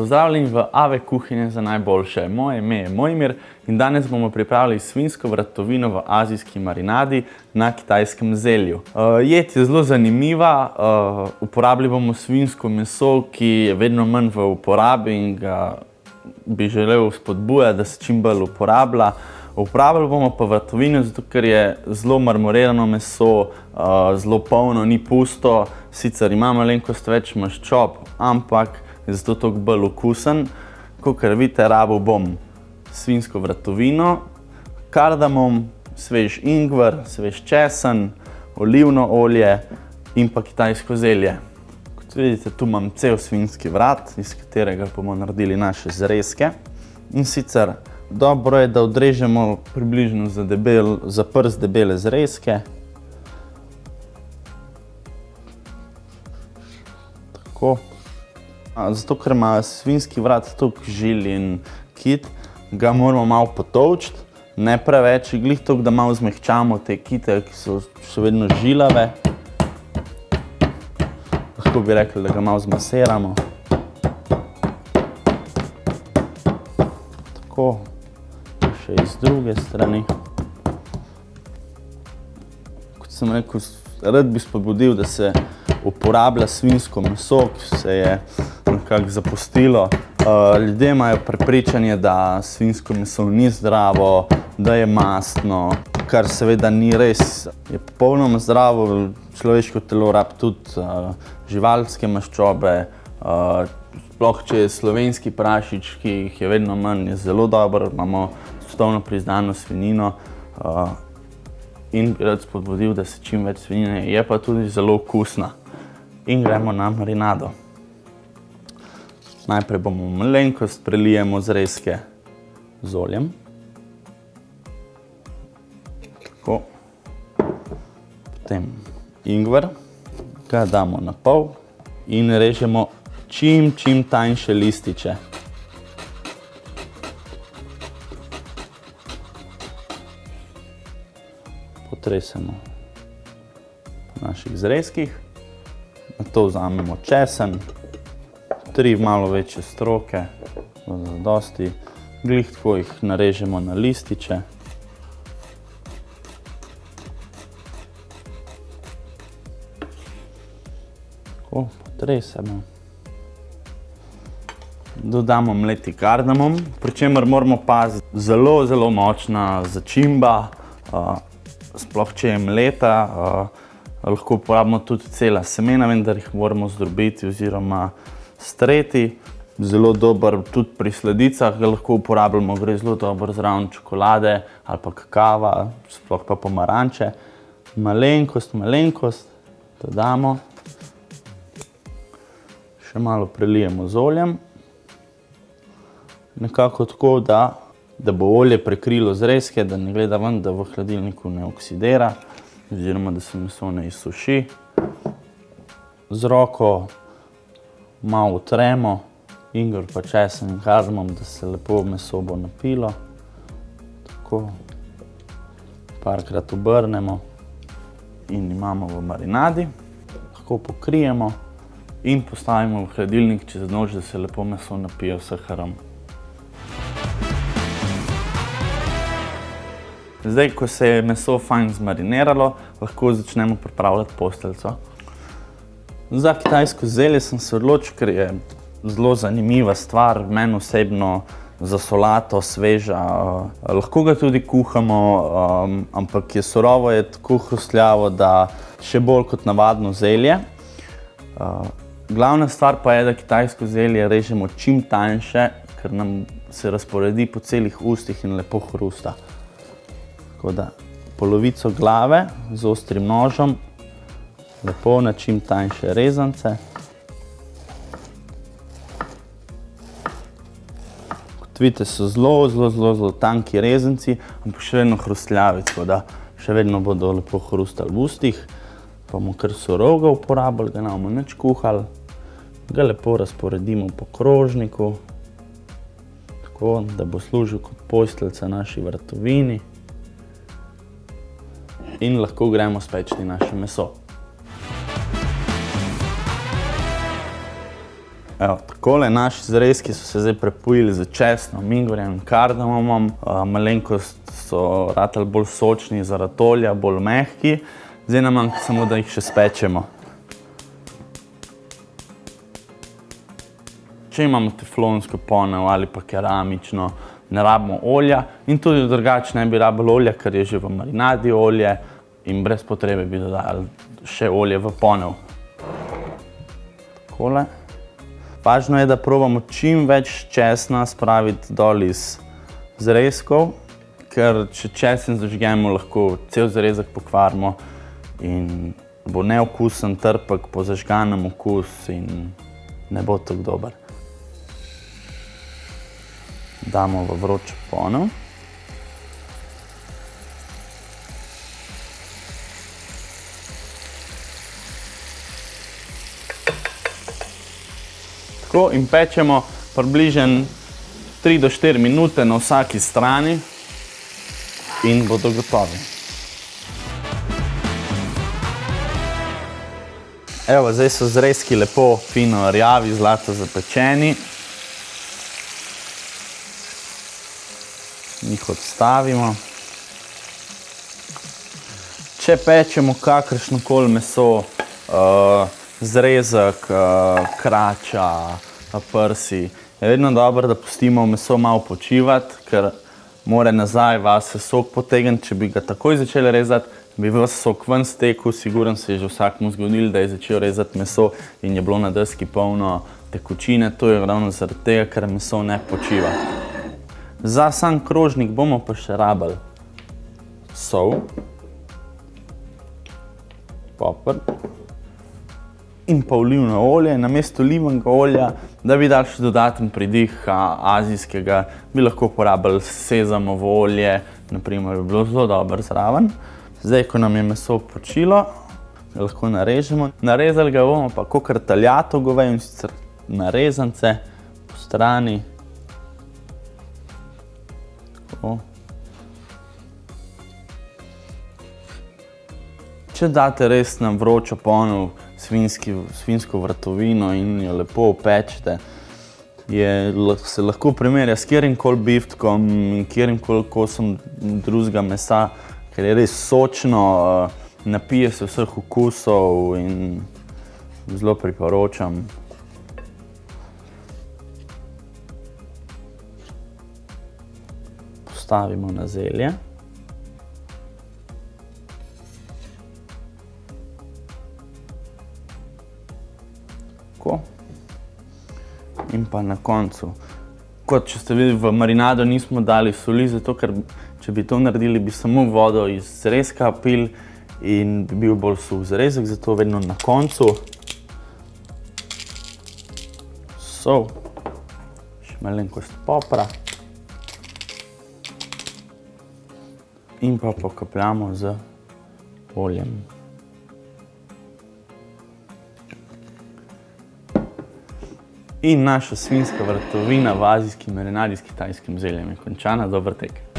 Pozdravljeni v AV kuhinje za najboljše. Moje ime je Mojmir in danes bomo pripravili svinjsko vratovino v azijski marinadi na kitajskem zelju. Jed je zelo zanimiva, uporabili bomo svinjsko meso, ki je vedno manj v uporabi in ga bi želel spodbujati, da se čim bolj uporablja. Uporabili bomo pa vratovino, zato ker je zelo marmorirano meso, zelo polno, ni pusto. Sicer ima malenkost več maščob, ampak je zato toliko bolj okusen. Kakor vidite, rabil bom svinjsko vratovino, kardamom, svež ingver, svež česen, olivno olje in pa kitajsko zelje. Kot vidite, tu imam cel svinjski vrat, iz katerega bomo naredili naše zrezke. In sicer dobro je, da odrežemo približno za prst debele zrezke. Tako. Zato, ker ima svinjski vrat toliko žil in kit, ga moramo malo potolčiti, ne preveč, glih toliko, da malo zmehčamo te kite, ki so še vedno žilave. Lahko bi rekli, da ga malo zmasiramo. Tako, še iz druge strani. Kot sem rekel, rad bi spodbudil, da se uporablja svinjsko meso, ki se je nekako zapustilo. Ljudje imajo prepričanje, da svinjsko meso ni zdravo, da je mastno, kar seveda ni res. Je popolnoma zdravo, človeško telo rabi tudi živalske maščobe. Sploh, če je slovenski prašič, ki jih je vedno manj, je zelo dober, imamo svetovno priznano svinjino. In bi rad spodbudil, da se čim več svinjine, je pa tudi zelo okusna. In gremo na marinado. Najprej bomo malenkost prelijemo zrezke z oljem. Tako. Potem ingver, ga damo na pol in režemo čim tanjše lističe. Potresemo po naših zrezkih. Nato vzamemo česen, 3 malo večje stroke, zadosti. Glih tako jih narežemo na lističe. Tako, potresemo. Dodamo mleti kardamom, pri čemer moramo paziti, zelo močna začimba, sploh če je mleta. Lahko uporabimo tudi cela semena, vendar jih moramo zdrobiti oziroma streti. Zelo dober tudi pri sladicah ga lahko uporabljamo, gre zelo dobro zraven čokolade ali pa kakava, sploh pa pomaranče. Malenkost dodamo. Še malo prelijemo z oljem. Nekako tako, da bo olje prekrilo zrezke, da ne gleda ven, da v hladilniku ne oksidira oziroma da se meso ne izsuši. Z roko malo utremo ingver pa česen in kardamom, da se lepo meso bo napilo. Tako. Parkrat obrnemo in imamo v marinadi. Lahko pokrijemo in postavimo v hladilnik čez noč, da se lepo meso napije vseh arom. Zdaj, ko se je meso fajn zmariniralo, lahko začnemo pripravljati posteljico. Za kitajsko zelje sem se odločil, ker je zelo zanimiva stvar, meni osebno za solato, sveža. Lahko ga tudi kuhamo, ampak je surovo, je tako hrustljavo, da še bolj kot navadno zelje. Glavna stvar pa je, da kitajsko zelje režemo čim tanjše, ker nam se razporedi po celih ustih in lepo hrusta. Tako da polovico glave z ostrim nožem, lepo na čim tanjše rezance. Kot vidite, so zelo tanki rezanci, ampak še vedno hrustljavi, tako da še vedno bodo lepo hrustali v ustih. Pa bomo kar surovega uporabili, ga ne bomo nič kuhali. Ga lepo razporedimo po krožniku, tako da bo služil kot posteljica naši vratovini. In lahko gremo speči naše meso. Evo, takole naši zrezki so se zdaj prepojili z česnom, ingverjem in kardamomom. Malenkost so ratali bolj sočni zaradi olja, bolj mehki. Zdaj nam manjka samo, da jih še spečemo. Če imamo teflonsko ponev ali pa keramično, ne rabimo olja in tudi drugače ne bi rabili olja, ker je že v marinadi olje in brez potrebe bi dodali še olje v ponev. Takole. Važno je, da probamo čim več česna spraviti dol iz zrezkov, ker če česen zažgemo, lahko cel zrezek pokvarimo in bo neokusen, trpek, po zažganem okus in ne bo tako dober. Damo v vroč ponev. Tako in pečemo približno 3 do 4 minute na vsaki strani in bodo gotovi. Evo, zdaj so zrezki lepo, fino rjavi, zlato zapečeni. Jih odstavimo. Če pečemo kakršnokoli meso, zrezek, krača, prsi, je vedno dobro, da pustimo meso malo počivati, ker mora nazaj vase sok potegniti. Če bi ga takoj začeli rezati, bi ves sok ven stekel. Siguren se je že vsakmu zgodilo, da je začel rezati meso in je bilo na deski polno tekočine. To je ravno zaradi tega, ker meso ne počiva. Za sam krožnik bomo pa še rabili sol, poper in pa olivno olje. Namesto olivnega olja, da bi dali še dodaten pridih azijskega, bi lahko uporabili sezamovo olje, naprimer, bi bilo zelo dobro zraven. Zdaj, ko nam je meso počilo, ga lahko narežemo. Narezali ga bomo pa kakor taljato govejo, in sicer narezance po strani. Tako. Če date res na vročo ponev svinjsko vratovino in jo lepo opečete, se lahko primerja s katerimkoli biftkom in katerimkoli kosom drugega mesa, ker je res sočno, napije se vseh okusov in zelo priporočam. Postavimo na zelje. Tako. In pa na koncu, kot če ste videli, v marinado nismo dali soli, zato ker če bi to naredili, bi samo vodo iz zrezka pili in bi bil bolj suh zrezek, zato vedno na koncu sol, še malenkost popra in pa pokapljamo z oljem. In naša svinjska vratovina v azijski marinadi s kitajskim zeljem je končana. Dober tek!